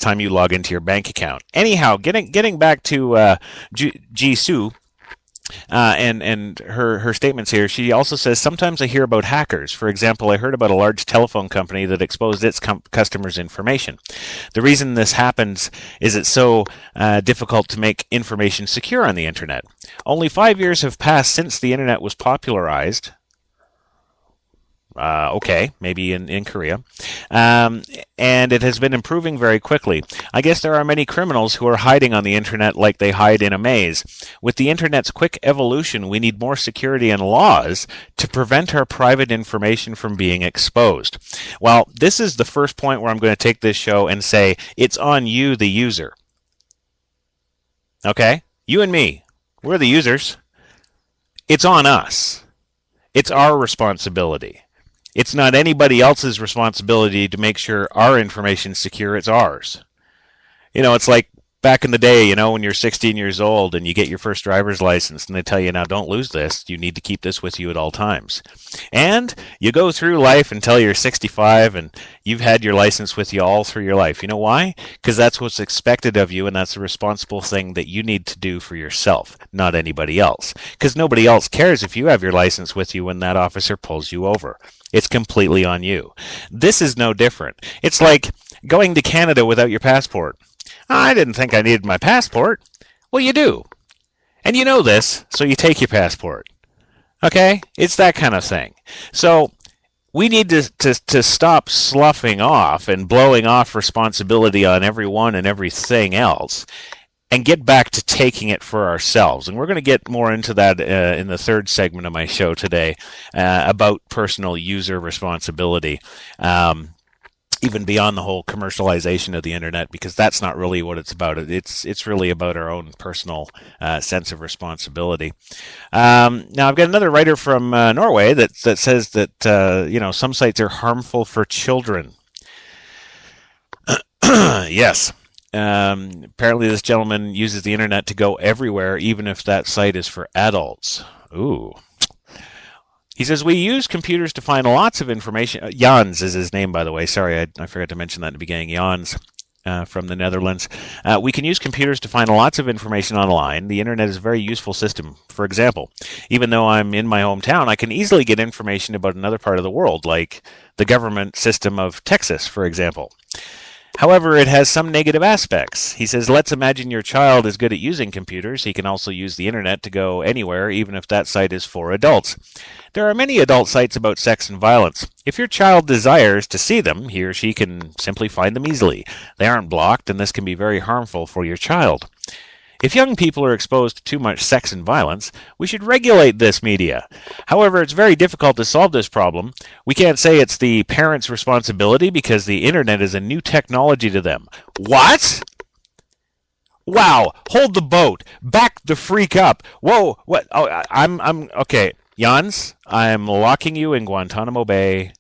next time you log into your bank account. Anyhow, getting back to Jisoo, and her statements here, she also says, sometimes I hear about hackers. For example, I heard about a large telephone company that exposed its customers' information. The reason this happens is it's so difficult to make information secure on the internet. Only 5 years have passed since the internet was popularized. Okay, maybe in Korea. And it has been improving very quickly. I guess there are many criminals who are hiding on the internet like they hide in a maze. With the internet's quick evolution, we need more security and laws to prevent our private information from being exposed. Well, this is the first point where I'm going to take this show and say, it's on you, the user. Okay? You and me. We're the users. It's on us. It's our responsibility. It's not anybody else's responsibility to make sure our information is secure. It's ours. You know, it's like back in the day, you know, when you're 16 years old and you get your first driver's license and they tell you, now don't lose this. You need to keep this with you at all times. And you go through life until you're 65 and you've had your license with you all through your life. You know why? Because that's what's expected of you, and that's a responsible thing that you need to do for yourself, not anybody else. Because nobody else cares if you have your license with you when that officer pulls you over. It's completely on you. This is no different. It's like going to Canada without your passport. I didn't think I needed my passport. Well, you do. And you know this, so you take your passport. Okay? It's that kind of thing. So we need to stop sloughing off and blowing off responsibility on everyone and everything else and get back to taking it for ourselves. And we're going to get more into that in the third segment of my show today about personal user responsibility. Even beyond the whole commercialization of the internet, because that's not really what it's about. It's really about our own personal sense of responsibility. Now, I've got another writer from Norway that says that some sites are harmful for children. Yes. Apparently, this gentleman uses the internet to go everywhere, even if that site is for adults. Ooh. He says, we use computers to find lots of information. Jans is his name, by the way. Sorry, I forgot to mention that in the beginning. Jans from the Netherlands. We can use computers to find lots of information online. The internet is a very useful system. For example, even though I'm in my hometown, I can easily get information about another part of the world, like the government system of Texas, for example. However, it has some negative aspects. He says, let's imagine your child is good at using computers. He can also use the internet to go anywhere, even if that site is for adults. There are many adult sites about sex and violence. If your child desires to see them, he or she can simply find them easily. They aren't blocked, and this can be very harmful for your child. If young people are exposed to too much sex and violence, we should regulate this media. However, it's very difficult to solve this problem. We can't say it's the parents' responsibility because the internet is a new technology to them. What? Wow, hold the boat. Back the freak up. Whoa, what? Oh, I'm okay. Jans, I'm locking you in Guantanamo Bay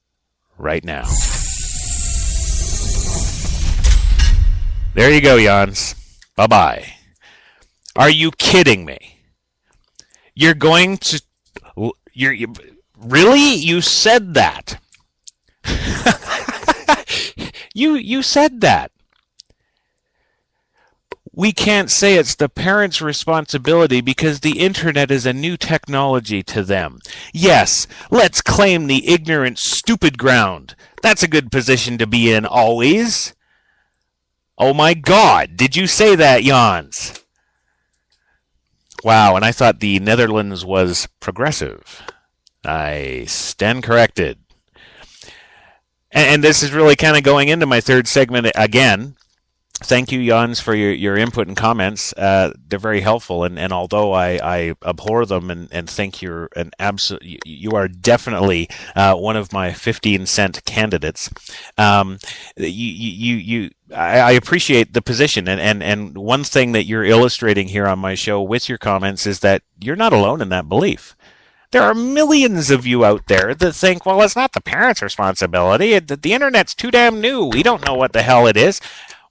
right now. There you go, Jans. Bye-bye. Are you kidding me? You're going to... You really? You said that. You said that. We can't say it's the parents' responsibility because the internet is a new technology to them. Yes, let's claim the ignorant, stupid ground. That's a good position to be in always. Oh my God, did you say that, Jans? Wow, and I thought the Netherlands was progressive. I stand corrected. And this is really kind of going into my third segment again. Thank you, Jans, for your input and comments. They're very helpful, and although I abhor them and think you're you are definitely one of my 15-cent candidates. I appreciate the position, and one thing that you're illustrating here on my show with your comments is that you're not alone in that belief. There are millions of you out there that think, well, it's not the parents' responsibility. The internet's too damn new. We don't know what the hell it is.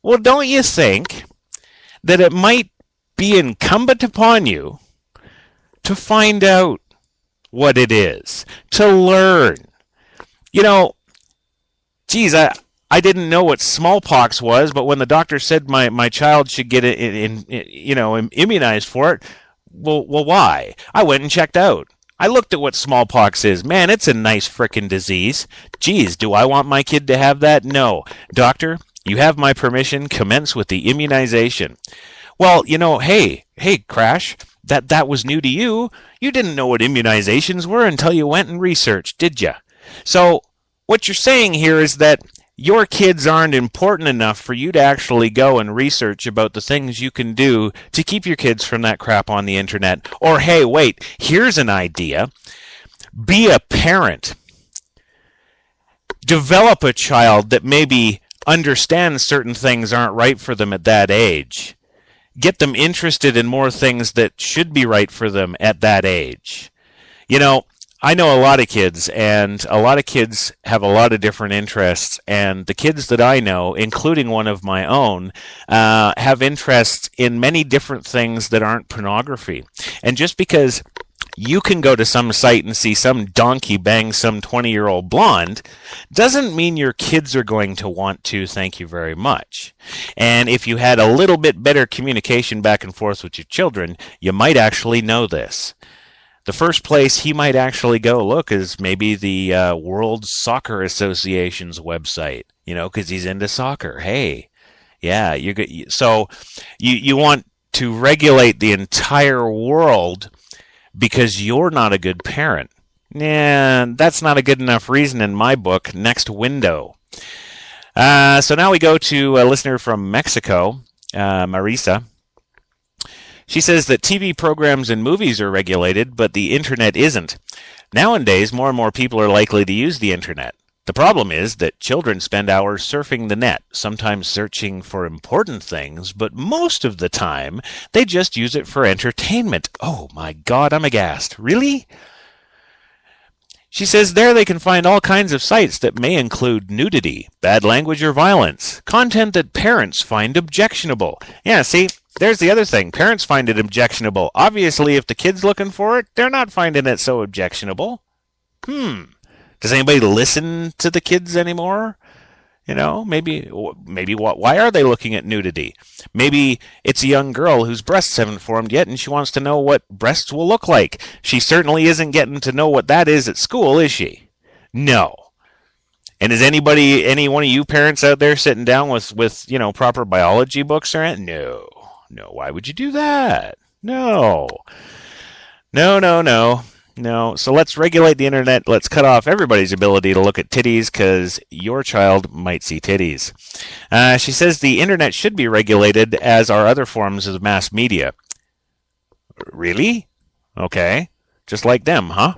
Well, don't you think that it might be incumbent upon you to find out what it is, to learn? You know, geez, I didn't know what smallpox was, but when the doctor said my child should get immunized for it, well, why? I went and checked out. I looked at what smallpox is. Man, it's a nice frickin' disease. Geez, do I want my kid to have that? No. Doctor, you have my permission. Commence with the immunization. Well, hey, Crash, that was new to you. You didn't know what immunizations were until you went and researched, did you? So, what you're saying here is that your kids aren't important enough for you to actually go and research about the things you can do to keep your kids from that crap on the internet. Or, hey, wait, here's an idea. Be a parent. Develop a child that maybe understands certain things aren't right for them at that age. Get them interested in more things that should be right for them at that age. I know a lot of kids, and a lot of kids have a lot of different interests, and the kids that I know, including one of my own, have interests in many different things that aren't pornography. And just because you can go to some site and see some donkey bang some 20-year-old blonde doesn't mean your kids are going to want to. Thank you very much. And if you had a little bit better communication back and forth with your children, you might actually know this. The first place he might actually go look is maybe the World Soccer Association's website, because he's into soccer. Hey, yeah, you're good. So you want to regulate the entire world because you're not a good parent. Nah, that's not a good enough reason in my book. Next window. So now we go to a listener from Mexico, Marisa. She says that TV programs and movies are regulated, but the internet isn't. Nowadays, more and more people are likely to use the internet. The problem is that children spend hours surfing the net, sometimes searching for important things, but most of the time, they just use it for entertainment. Oh my God, I'm aghast. Really? She says there they can find all kinds of sites that may include nudity, bad language or violence, content that parents find objectionable. Yeah, see? There's the other thing. Parents find it objectionable. Obviously, if the kid's looking for it, they're not finding it so objectionable. Does anybody listen to the kids anymore? Maybe why are they looking at nudity? Maybe it's a young girl whose breasts haven't formed yet and she wants to know what breasts will look like. She certainly isn't getting to know what that is at school, is she? No. And is any one of you parents out there sitting down with proper biology books or anything? No, why would you do that? No. So let's regulate the internet. Let's cut off everybody's ability to look at titties because your child might see titties. She says the internet should be regulated as are other forms of mass media. Really? Okay. Just like them, huh?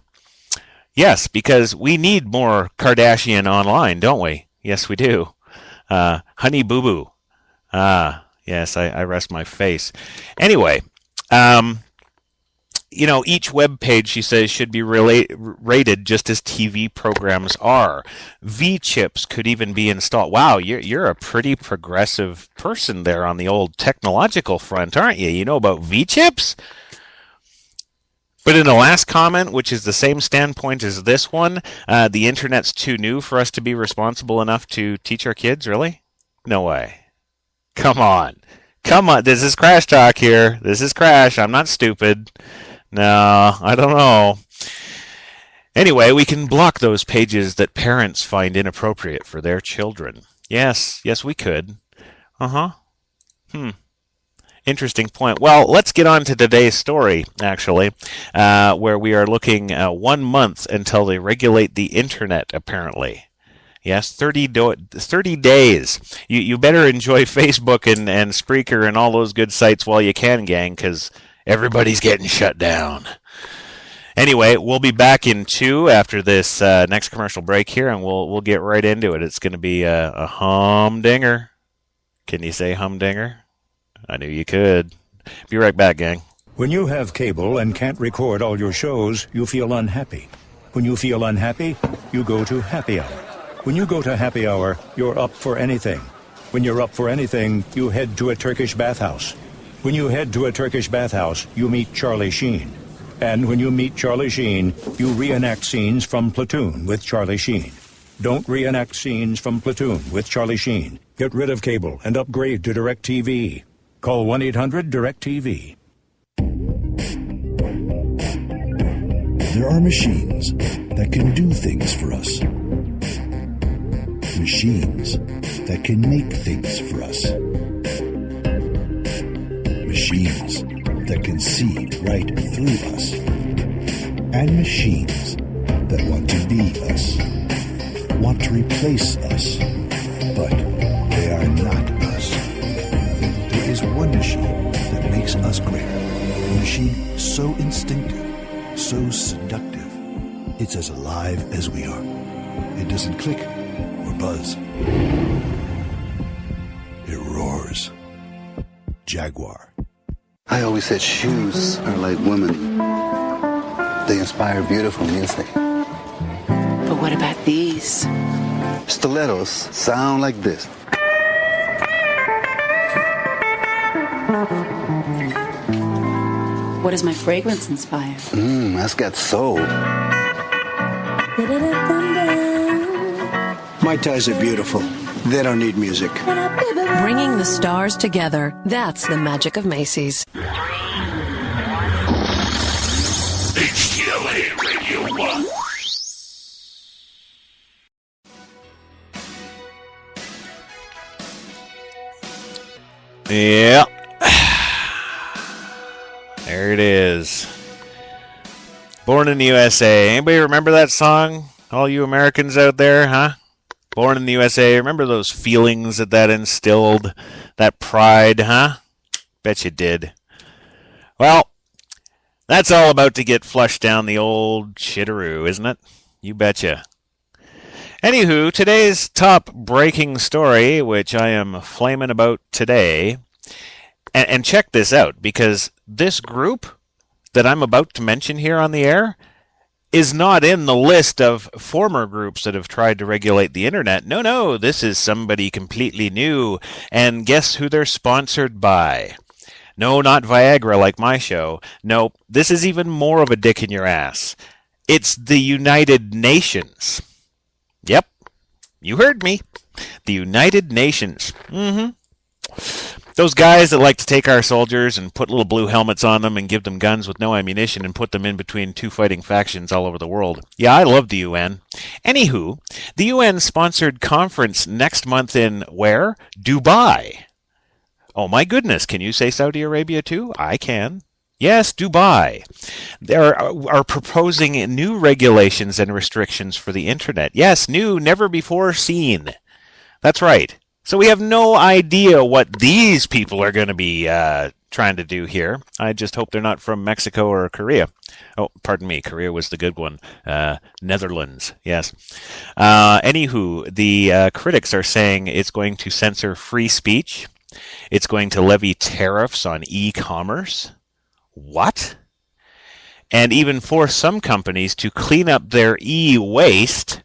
Yes, because we need more Kardashian online, don't we? Yes, we do. Honey Boo Boo. Yes, I rest my face. Anyway, each web page, she says, should be rated just as TV programs are. V-chips could even be installed. Wow, you're a pretty progressive person there on the old technological front, aren't you? You know about V-chips? But in the last comment, which is the same standpoint as this one, the internet's too new for us to be responsible enough to teach our kids, really? No way. Come on. This is Crash Talk here. This is Crash. I'm not stupid. No, I don't know. Anyway, we can block those pages that parents find inappropriate for their children. Yes, we could. Interesting point. Well, let's get on to today's story, actually, where we are looking 1 month until they regulate the internet, apparently. Yes, 30 days. You better enjoy Facebook and Spreaker and all those good sites while you can, gang, because everybody's getting shut down. Anyway, we'll be back in 2 after this next commercial break here, and we'll get right into it. It's going to be a humdinger. Can you say humdinger? I knew you could. Be right back, gang. When you have cable and can't record all your shows, you feel unhappy. When you feel unhappy, you go to happy hour. When you go to happy hour, you're up for anything. When you're up for anything, you head to a Turkish bathhouse. When you head to a Turkish bathhouse, you meet Charlie Sheen. And when you meet Charlie Sheen, you reenact scenes from Platoon with Charlie Sheen. Don't reenact scenes from Platoon with Charlie Sheen. Get rid of cable and upgrade to DirecTV. Call 1-800-DirecTV. There are machines that can do things for us. Machines that can make things for us. Machines that can see right through us. And machines that want to be us. Want to replace us. But they are not us. There is one machine that makes us greater. A machine so instinctive, so seductive. It's as alive as we are. It doesn't click or buzz. It roars. Jaguar. I always said shoes are like women. They inspire beautiful music. But what about these? Stilettos sound like this. What does my fragrance inspire? That's got soul. My ties are beautiful. They don't need music. Bringing the stars together. That's the magic of Macy's. HTLA Radio 1. Yeah. There it is. Born in the USA. Anybody remember that song? All you Americans out there, huh? Born in the USA. Remember those feelings that instilled? That pride, huh? Bet you did. Well, that's all about to get flushed down the old shitteroo, isn't it? You betcha. Anywho, today's top breaking story, which I am flaming about today, and check this out, because this group that I'm about to mention here on the air is not in the list of former groups that have tried to regulate the internet. No, this is somebody completely new, and guess who they're sponsored by? No, not Viagra like my show. No, this is even more of a dick in your ass. It's the United Nations. Yep, you heard me. The United Nations. Those guys that like to take our soldiers and put little blue helmets on them and give them guns with no ammunition and put them in between two fighting factions all over the world. Yeah, I love the UN. Anywho, the UN-sponsored conference next month in where? Dubai. Oh my goodness, can you say Saudi Arabia too? I can. Yes, Dubai. They are proposing new regulations and restrictions for the internet. Yes, new, never before seen. That's right. So we have no idea what these people are going to be trying to do here. I just hope they're not from Mexico or Korea. Oh, pardon me, Korea was the good one. Netherlands, yes. Anywho, the critics are saying it's going to censor free speech. It's going to levy tariffs on e-commerce. What? And even force some companies to clean up their e-waste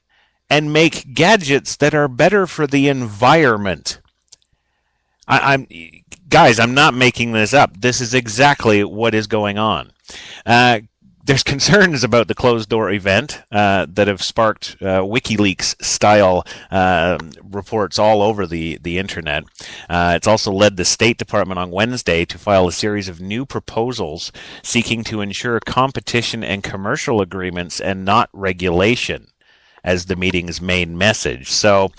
and make gadgets that are better for the environment. Guys, I'm not making this up. This is exactly what is going on. There's concerns about the closed-door event that have sparked WikiLeaks-style reports all over the internet. It's also led the State Department on Wednesday to file a series of new proposals seeking to ensure competition and commercial agreements and not regulation as the meeting's main message. So,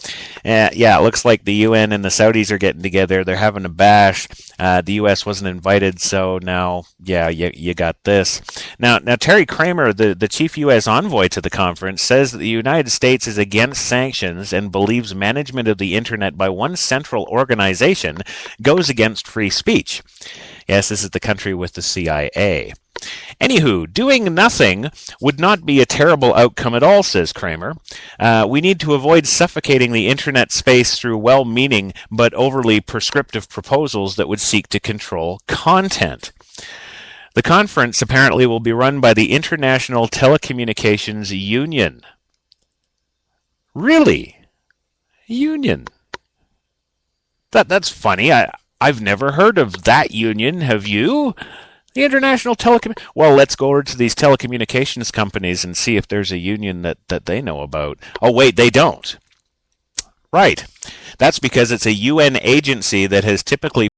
yeah, it looks like the UN and the Saudis are getting together. They're having a bash. The U.S. wasn't invited, so now, yeah, you got this. Now, Terry Kramer, the chief U.S. envoy to the conference, says that the United States is against sanctions and believes management of the internet by one central organization goes against free speech. Yes, this is the country with the CIA. Anywho, doing nothing would not be a terrible outcome at all, says Kramer. We need to avoid suffocating the internet space through well-meaning but overly prescriptive proposals that would seek to control content. The conference apparently will be run by the International Telecommunications Union. Really? Union? That's funny. I've never heard of that union. Have you? The international well, let's go over to these telecommunications companies and see if there's a union that they know about. Oh, wait, they don't. Right. That's because it's a UN agency that has typically